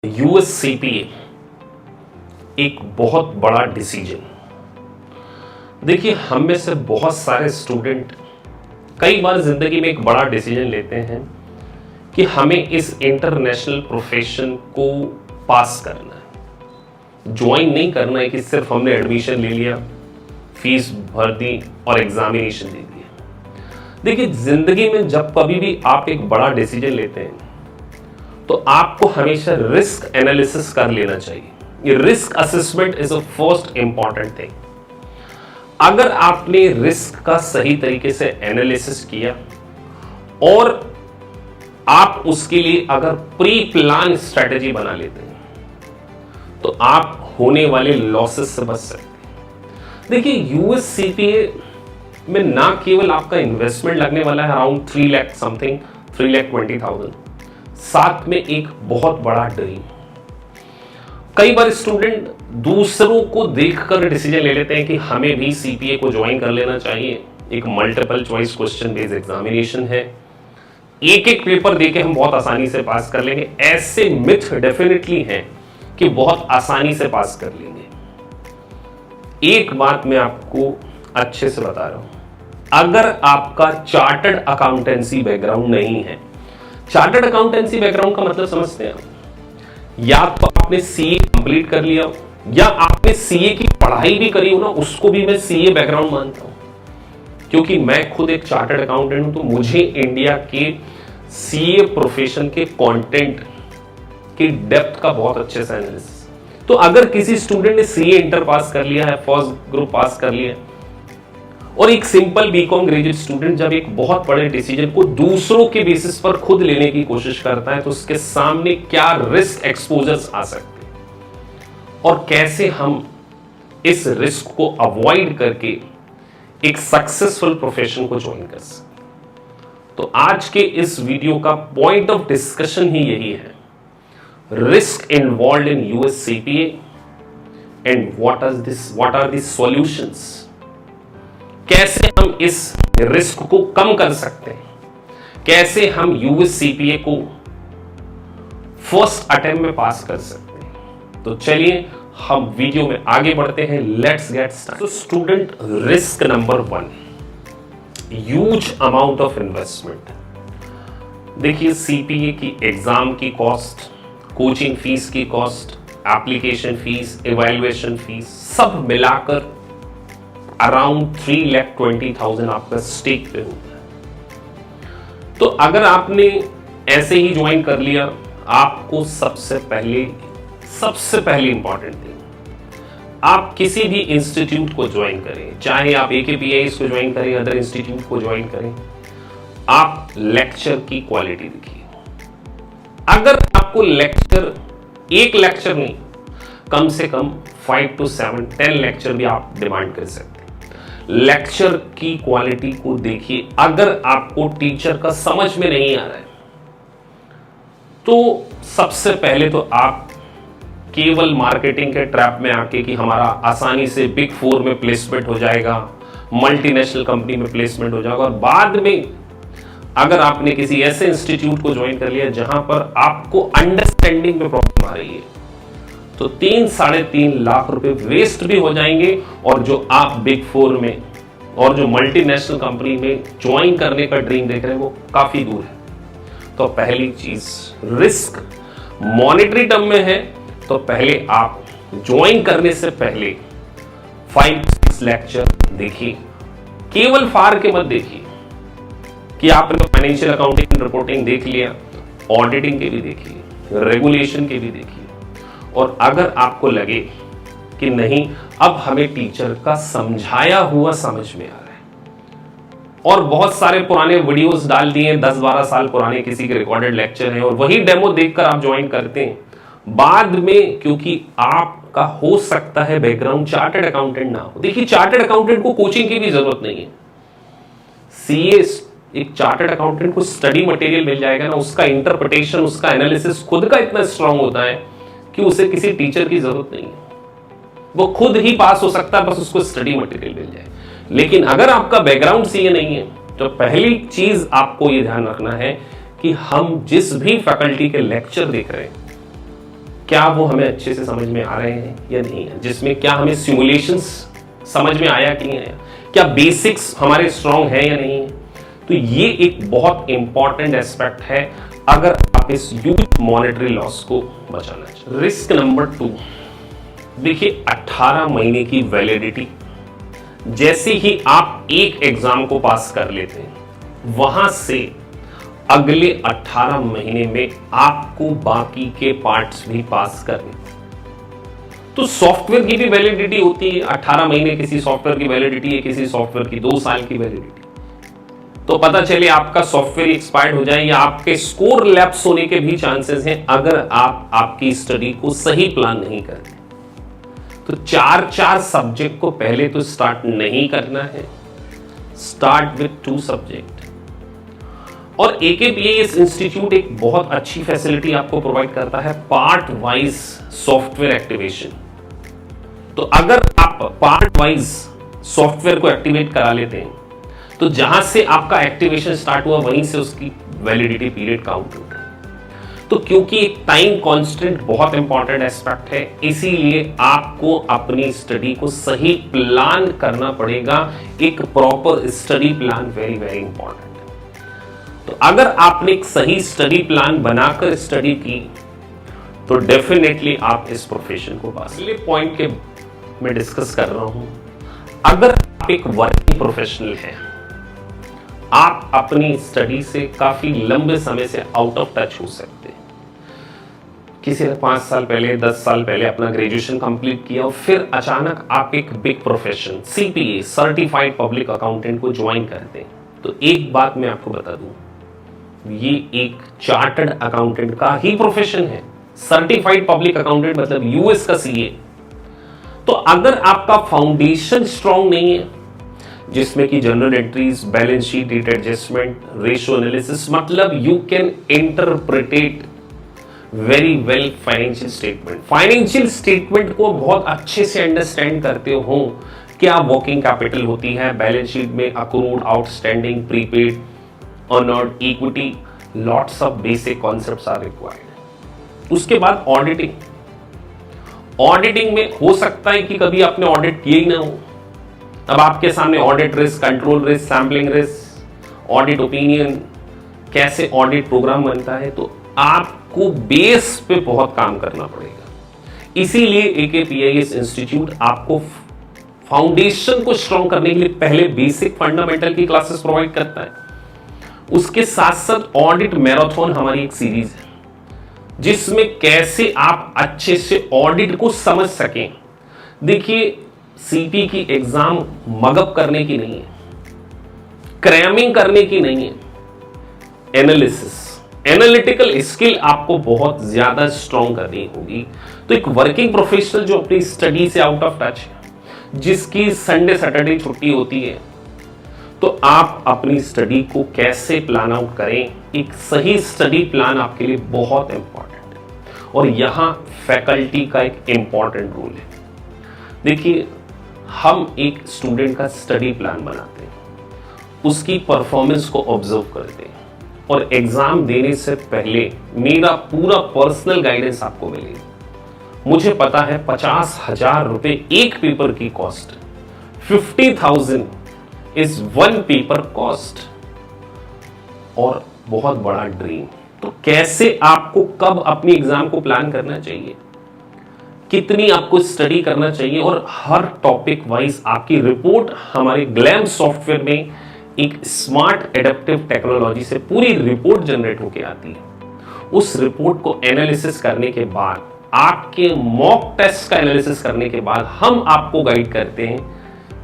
यूएससीपीए एक बहुत बड़ा डिसीजन। देखिए, हम में से बहुत सारे स्टूडेंट कई बार जिंदगी में एक बड़ा डिसीजन लेते हैं कि हमें इस इंटरनेशनल प्रोफेशन को पास करना है, ज्वाइन नहीं करना है कि सिर्फ हमने एडमिशन ले लिया, फीस भर दी और एग्जामिनेशन दे दिया। देखिए, जिंदगी में जब कभी भी आप एक बड़ा डिसीजन लेते हैं तो आपको हमेशा रिस्क एनालिसिस कर लेना चाहिए। ये risk assessment is a first important thing. अगर आपने रिस्क का सही तरीके से एनालिसिस किया और आप उसके लिए अगर प्री प्लान स्ट्रेटेजी बना लेते हैं तो आप होने वाले लॉसेस से बच सकते हैं। देखिए, यूएससीपीए में ना केवल आपका इन्वेस्टमेंट लगने वाला है अराउंड 3 लाख समथिंग, 3,20,000, साथ में एक बहुत बड़ा ड्रीम। कई बार स्टूडेंट दूसरों को देखकर डिसीजन ले लेते हैं कि हमें भी सीपीए को ज्वाइन कर लेना चाहिए। एक multiple choice question based examination है, एक एक पेपर देके हम बहुत आसानी से पास कर लेंगे। ऐसे मिथ डेफिनेटली हैं कि बहुत आसानी से पास कर लेंगे। एक बात मैं आपको अच्छे से बता रहा हूं, अगर आपका चार्टर्ड अकाउंटेंसी बैकग्राउंड नहीं है, चार्टर्ड अकाउंटेंसी बैकग्राउंड का मतलब समझते हैं आप, या तो आपने सीए कंप्लीट कर लिया हो या आपने सीए की पढ़ाई भी करी हो ना, उसको भी मैं सीए बैकग्राउंड मानता हूं। क्योंकि मैं खुद एक चार्टर्ड अकाउंटेंट हूं तो मुझे इंडिया के सीए प्रोफेशन के कंटेंट की डेप्थ का बहुत अच्छे से एनालिसिस। तो अगर किसी स्टूडेंट ने सीए इंटर पास कर लिया है, फर्स्ट ग्रुप पास कर लिया है, और एक सिंपल बीकॉम ग्रेजुएट स्टूडेंट जब एक बहुत बड़े डिसीजन को दूसरों के बेसिस पर खुद लेने की कोशिश करता है तो उसके सामने क्या रिस्क एक्सपोजर्स आ सकते हैं और कैसे हम इस रिस्क को अवॉइड करके एक सक्सेसफुल प्रोफेशन को ज्वाइन कर सकते। तो आज के इस वीडियो का पॉइंट ऑफ डिस्कशन ही यही है, risk involved in USCPA and what are the solutions. कैसे हम इस रिस्क को कम कर सकते हैं, कैसे हम यूएससीपीए को फर्स्ट अटेम्प्ट में पास कर सकते हैं। तो चलिए हम वीडियो में आगे बढ़ते हैं, लेट्स गेट स्टार्ट। तो student, risk number 1, huge amount of investment. देखिए, सीपीए की एग्जाम की कॉस्ट, कोचिंग फीस की cost, application fees, evaluation fees सब मिलाकर अराउंड 3,20,000 आपका स्टेक पे होता है। तो अगर आपने ऐसे ही ज्वाइन कर लिया, आपको सबसे पहले इंपॉर्टेंट थिंग, आप किसी भी इंस्टीट्यूट को ज्वाइन करें, चाहे आप AKPIS को ज्वाइन करें, अदर इंस्टीट्यूट को ज्वाइन करें, आप लेक्चर की क्वालिटी देखिए। अगर आपको एक लेक्चर नहीं, कम से कम 5 to 7, 10 लेक्चर भी आप डिमांड कर सकते हैं। लेक्चर की क्वालिटी को देखिए। अगर आपको टीचर का समझ में नहीं आ रहा है तो सबसे पहले तो आप केवल मार्केटिंग के ट्रैप में आके कि हमारा आसानी से बिग 4 में प्लेसमेंट हो जाएगा, मल्टीनेशनल कंपनी में प्लेसमेंट हो जाएगा, और बाद में अगर आपने किसी ऐसे इंस्टीट्यूट को ज्वाइन कर लिया जहां पर आपको अंडरस्टैंडिंग में प्रॉब्लम आ रही है, तो 3-3.5 लाख रुपए वेस्ट भी हो जाएंगे, और जो आप बिग 4 में और जो मल्टीनेशनल कंपनी में ज्वाइन करने का ड्रीम देख रहे हैं वो काफी दूर है। तो पहली चीज, रिस्क मॉनेटरी टर्म में है तो पहले आप ज्वाइन करने से पहले 5-6 लेक्चर देखिए। केवल फार के मत देखिए कि आपने फाइनेंशियल अकाउंटिंग रिपोर्टिंग देख लिया, ऑडिटिंग के भी देखिए, रेगुलेशन के भी देखिए, और अगर आपको लगे कि नहीं अब हमें टीचर का समझाया हुआ समझ में आ रहा है, और बहुत सारे पुराने वीडियोस डाल दिए, 10-12 साल पुराने किसी के रिकॉर्डेड लेक्चर हैं, और वही डेमो देखकर आप ज्वाइन करते हैं, बाद में क्योंकि आपका हो सकता है बैकग्राउंड चार्टर्ड अकाउंटेंट ना हो। देखिए, चार्टर्ड अकाउंटेंट को कोचिंग की भी जरूरत नहीं है। सीए एक चार्टर्ड अकाउंटेंट को स्टडी मटेरियल मिल जाएगा ना, उसका इंटरप्रिटेशन, उसका एनालिसिस खुद का इतना स्ट्रांग होता है कि उसे किसी टीचर की जरूरत नहीं है, वो खुद ही पास हो सकता है, बस उसको स्टडी मटेरियल मिल जाए। लेकिन अगर आपका बैकग्राउंड सीए नहीं है तो पहली चीज आपको यह ध्यान रखना है कि हम जिस भी फैकल्टी के लेक्चर देख रहे हैं क्या वो हमें अच्छे से समझ में आ रहे हैं या नहीं है, जिसमें क्या हमें सिमुलेशंस समझ में आया कि नहीं आया, क्या बेसिक्स हमारे स्ट्रांग है या नहीं है। तो ये एक बहुत इंपॉर्टेंट एस्पेक्ट है अगर आप इस ह्यूज मॉनेटरी लॉस को बचाना चाहते। रिस्क नंबर 2, देखिए 18 महीने की वैलिडिटी। जैसे ही आप एक एग्जाम को पास कर लेते हैं, वहां से अगले 18 महीने में आपको बाकी के पार्ट्स भी पास करने। तो सॉफ्टवेयर की भी वैलिडिटी होती है, 18 महीने किसी सॉफ्टवेयर की वैलिडिटी है, किसी सॉफ्टवेयर की 2 साल की वैलिडिटी। तो पता चले आपका सॉफ्टवेयर एक्सपायर्ड हो जाए या आपके स्कोर लैप्स होने के भी चांसेस हैं अगर आप आपकी स्टडी को सही प्लान नहीं करते। तो 4 सब्जेक्ट को पहले तो स्टार्ट नहीं करना है, स्टार्ट विथ 2 सब्जेक्ट। और AKPIS इंस्टीट्यूट एक बहुत अच्छी फैसिलिटी आपको प्रोवाइड करता है, पार्ट वाइज सॉफ्टवेयर एक्टिवेशन। तो अगर आप पार्ट वाइज सॉफ्टवेयर को एक्टिवेट करा लेते हैं, तो जहां से आपका एक्टिवेशन स्टार्ट हुआ वहीं से उसकी वैलिडिटी पीरियड काउंट होता है। तो क्योंकि एक टाइम कांस्टेंट बहुत इंपॉर्टेंट एस्पेक्ट है, इसीलिए आपको अपनी स्टडी को सही प्लान करना पड़ेगा। एक proper study plan very very important है। तो अगर आपने एक सही स्टडी प्लान बनाकर स्टडी की तो डेफिनेटली आप इस प्रोफेशन को पास। अगले पॉइंट के मैं डिस्कस कर रहा हूं, अगर आप एक वर्किंग प्रोफेशनल हैं, आप अपनी स्टडी से काफी लंबे समय से आउट ऑफ टच हो सकते हैं। किसी ने 5 साल पहले 10 साल पहले अपना ग्रेजुएशन कंप्लीट किया और फिर अचानक आप एक big profession CPA certified public accountant को ज्वाइन करते हैं। तो एक बात मैं आपको बता दूं, ये एक चार्टर्ड अकाउंटेंट का ही प्रोफेशन है। सर्टिफाइड पब्लिक अकाउंटेंट मतलब US का CA। तो अगर आपका फाउंडेशन स्ट्रांग नहीं है, जिसमें कि general entries, balance sheet, date adjustment, ratio analysis, मतलब you can interpret very well financial statement. Financial statement को बहुत अच्छे से अंडरस्टैंड करते हो, क्या वर्किंग कैपिटल होती है, बैलेंस शीट में accrued, outstanding, prepaid, earned, equity, lots of basic concepts are required. उसके बाद ऑडिटिंग। ऑडिटिंग में हो सकता है कि कभी आपने ऑडिट किया ही ना हो, अब आपके सामने audit risk, control risk, sampling risk, audit opinion, कैसे ऑडिट प्रोग्राम बनता है, तो आपको बेस पे बहुत काम करना पड़ेगा। इसीलिए AKPIS इंस्टीट्यूट आपको फाउंडेशन को स्ट्रॉन्ग करने के लिए पहले बेसिक फंडामेंटल की क्लासेस प्रोवाइड करता है। उसके साथ साथ ऑडिट मैराथन हमारी एक सीरीज है, जिसमें कैसे आप अच्छे से ऑडिट को समझ सकें। देखिए, CP की एग्जाम मगअप करने की नहीं है, क्रैमिंग करने की नहीं है, एनालिसिस, एनालिटिकल स्किल आपको बहुत ज्यादा स्ट्रॉन्ग करनी होगी। तो एक वर्किंग प्रोफेशनल जो अपनी स्टडी से आउट ऑफ टच है, जिसकी संडे सैटरडे छुट्टी होती है, तो आप अपनी स्टडी को कैसे प्लान आउट करें, एक सही स्टडी प्लान आपके लिए बहुत इंपॉर्टेंट है। और यहां फैकल्टी का एक इंपॉर्टेंट रोल है। देखिए, हम एक स्टूडेंट का स्टडी प्लान बनाते हैं, उसकी परफॉर्मेंस को ऑब्जर्व करते हैं, और एग्जाम देने से पहले मेरा पूरा पर्सनल गाइडेंस आपको मिलेगा। मुझे पता है 50,000 रुपए एक पेपर की कॉस्ट, 50,000 इज 1 पेपर कॉस्ट, और बहुत बड़ा ड्रीम। तो कैसे आपको कब अपनी एग्जाम को प्लान करना चाहिए, कितनी आपको स्टडी करना चाहिए, और हर टॉपिक वाइज आपकी रिपोर्ट हमारे ग्लैम सॉफ्टवेयर में एक स्मार्ट एडेप्टिव टेक्नोलॉजी से पूरी रिपोर्ट जनरेट होकर आती है। उस रिपोर्ट को एनालिसिस करने के बाद, आपके मॉक टेस्ट का एनालिसिस करने के बाद, हम आपको गाइड करते हैं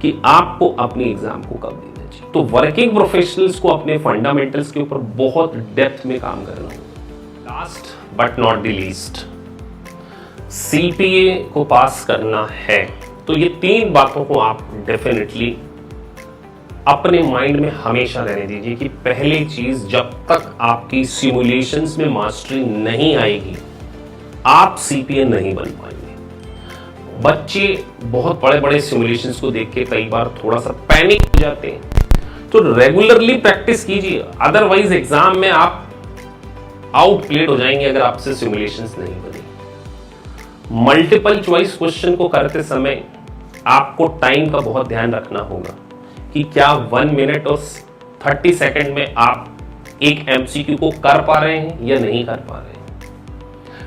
कि आपको अपनी एग्जाम को कब देना चाहिए। तो वर्किंग प्रोफेशनल्स को अपने फंडामेंटल्स के ऊपर बहुत डेप्थ में काम करना होगा। Last but not the least, CPA को पास करना है तो ये 3 बातों को आप डेफिनेटली अपने माइंड में हमेशा रहने दीजिए कि पहली चीज, जब तक आपकी सिमुलेशंस में मास्टरी नहीं आएगी, आप CPA नहीं बन पाएंगे। बच्चे बहुत बड़े बड़े सिमुलेशंस को देख के कई बार थोड़ा सा पैनिक हो जाते हैं, तो रेगुलरली प्रैक्टिस कीजिए, अदरवाइज एग्जाम में आप आउटप्लेड हो जाएंगे अगर आपसे सिमुलेशंस नहीं बने। मल्टीपल चॉइस क्वेश्चन को करते समय आपको टाइम का बहुत ध्यान रखना होगा कि क्या 1 मिनट और 30 सेकंड में आप एक एमसीक्यू को कर पा रहे हैं या नहीं कर पा रहे हैं।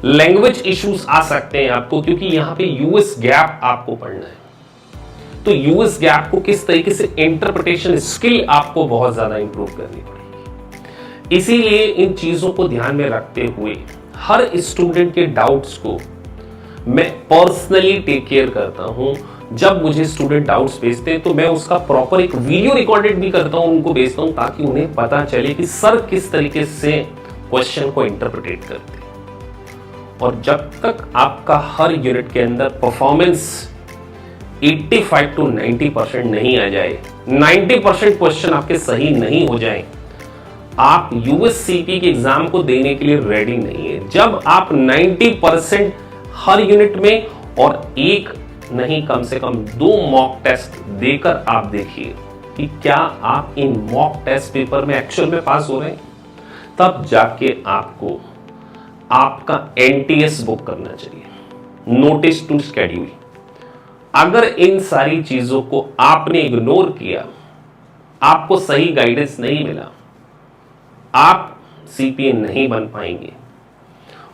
लैंग्वेज इश्यूज आ सकते हैं आपको, क्योंकि यहां पे यूएस गैप आपको पढ़ना है। तो यूएस गैप को किस तरीके से इंटरप्रिटेशन स्किल आपको बहुत ज्यादा इंप्रूव करनी पड़ेगी। इसीलिए इन चीजों को ध्यान में रखते हुए हर स्टूडेंट के डाउट्स को मैं पर्सनली टेक केयर करता हूं। जब मुझे स्टूडेंट डाउट्स भेजते हैं तो मैं उसका प्रॉपर एक वीडियो रिकॉर्डेड भी करता हूं, उनको भेजता हूं, ताकि उन्हें पता चले कि सर किस तरीके से क्वेश्चन को इंटरप्रिटेट करते हैं। और जब तक आपका हर यूनिट के अंदर परफॉर्मेंस 85 to 90% नहीं आ जाए, 90% क्वेश्चन आपके सही नहीं हो जाए, आप यूएससीपी के एग्जाम को देने के लिए रेडी नहीं है। जब आप 90% हर यूनिट में और एक नहीं कम से कम 2 मॉक टेस्ट देकर आप देखिए कि क्या आप इन मॉक टेस्ट पेपर में एक्चुअल में पास हो रहे हैं, तब जाके आपको आपका एनटीएस बुक करना चाहिए, नोटिस टू शेड्यूल। अगर इन सारी चीजों को आपने इग्नोर किया, आपको सही गाइडेंस नहीं मिला, आप सीपीए नहीं बन पाएंगे।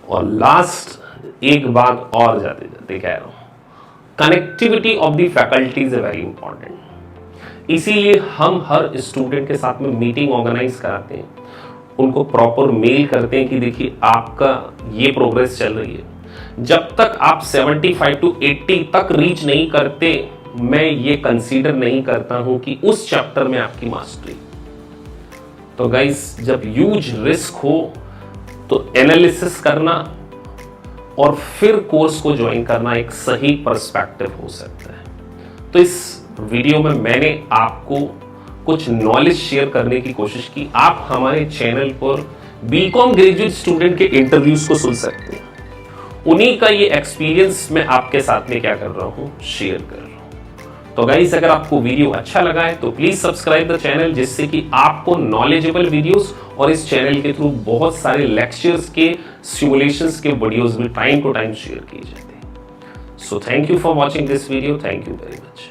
और लास्ट एक बात और जाते जाते कह रहा हूं, connectivity of the faculty is very important. इसीलिए हम हर स्टूडेंट के साथ में मीटिंग ऑर्गेनाइज कराते हैं, उनको प्रॉपर मेल करते हैं कि देखिए आपका ये प्रोग्रेस चल रही है। जब तक आप 75 to 80 तक रीच नहीं करते, मैं ये कंसीडर नहीं करता हूं कि उस चैप्टर में आपकी मास्टरी। तो गाइस, जब ह्यूज रिस्क हो तो एनालिसिस करना और फिर कोर्स को ज्वाइन करना एक सही पर्सपेक्टिव हो सकता है। तो इस वीडियो में मैंने आपको कुछ नॉलेज शेयर करने की कोशिश की। आप हमारे चैनल पर बीकॉम ग्रेजुएट स्टूडेंट के इंटरव्यूज को सुन सकते हैं, उन्हीं का ये एक्सपीरियंस मैं आपके साथ में क्या कर रहा हूं, शेयर कर रहा हूं। तो गाइस, अगर आपको वीडियो अच्छा लगा है तो प्लीज सब्सक्राइब द चैनल, जिससे कि आपको नॉलेजेबल वीडियोस और इस चैनल के थ्रू बहुत सारे लेक्चर्स के, सिमुलेशंस के वीडियोस भी टाइम टू टाइम शेयर किए जाते हैं। So thank you for watching this video. Thank you very much.